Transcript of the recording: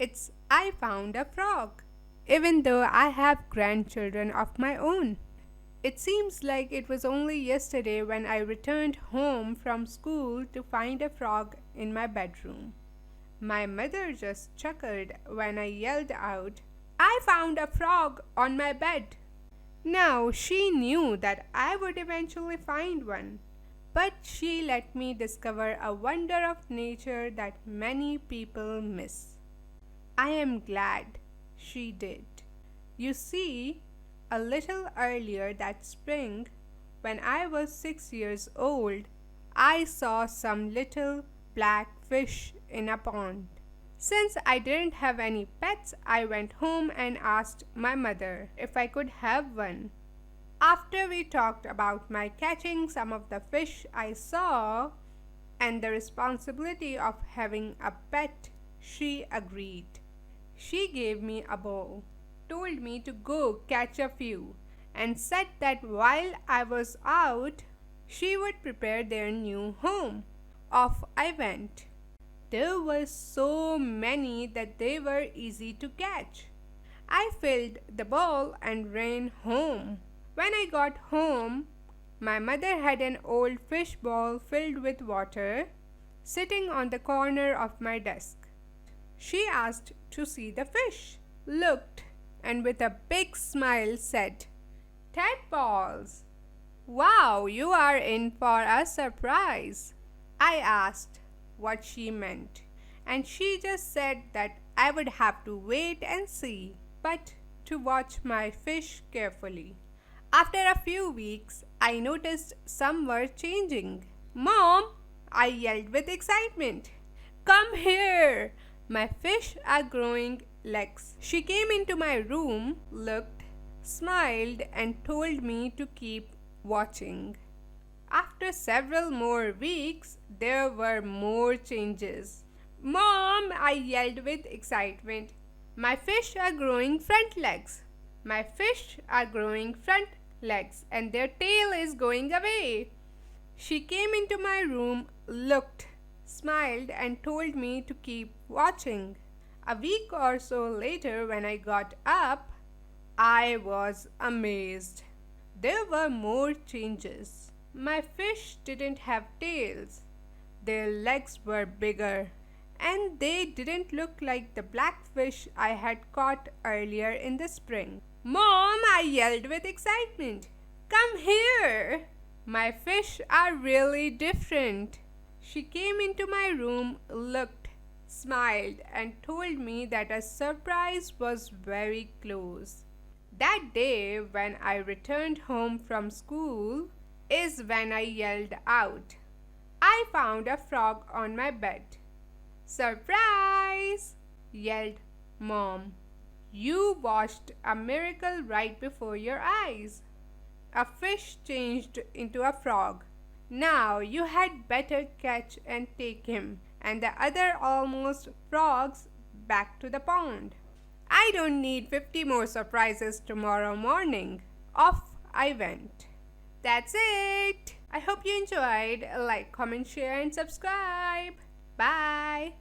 It's I found a frog, even though I have grandchildren of my own. It seems like it was only yesterday when I returned home from school to find a frog in my bedroom. My mother just chuckled when I yelled out, I found a frog on my bed. Now she knew that I would eventually find one, but she let me discover a wonder of nature that many people miss. I am glad she did. You see, a little earlier that spring, when I was 6 years old, I saw some little black fish in a pond. Since I didn't have any pets, I went home and asked my mother if I could have one. After we talked about my catching some of the fish I saw and the responsibility of having a pet, she agreed. She gave me a bowl, told me to go catch a few, and said that while I was out, she would prepare their new home. Off I went. There were so many that they were easy to catch. I filled the bowl and ran home. When I got home, my mother had an old fish bowl filled with water sitting on the corner of my desk. She asked to see the fish, looked, and with a big smile said, Tadpoles! Wow, you are in for a surprise. I asked what she meant, and she just said that I would have to wait and see, but to watch my fish carefully. After a few weeks, I noticed some were changing. Mom, I yelled with excitement. Come here! My fish are growing legs. She came into my room, looked, smiled, and told me to keep watching. After several more weeks, there were more changes. Mom, I yelled with excitement. My fish are growing front legs. My fish are growing front legs, and their tail is going away. She came into my room, looked, smiled, and told me to keep watching. A week or so later, when I got up, I was amazed. There were more changes. My fish didn't have tails. Their legs were bigger, and they didn't look like the black fish I had caught earlier in the spring. Mom, I yelled with excitement. Come here! My fish are really different. She came into my room, looked, smiled, and told me that a surprise was very close. That day, when I returned home from school, is when I yelled out, I found a frog on my bed. Surprise! Yelled Mom. You watched a miracle right before your eyes. A fish changed into a frog. Now you had better catch and take him and the other almost frogs back to the pond. I don't need 50 more surprises tomorrow morning. Off I went. That's it. I hope you enjoyed. Like, comment, share, and subscribe. Bye.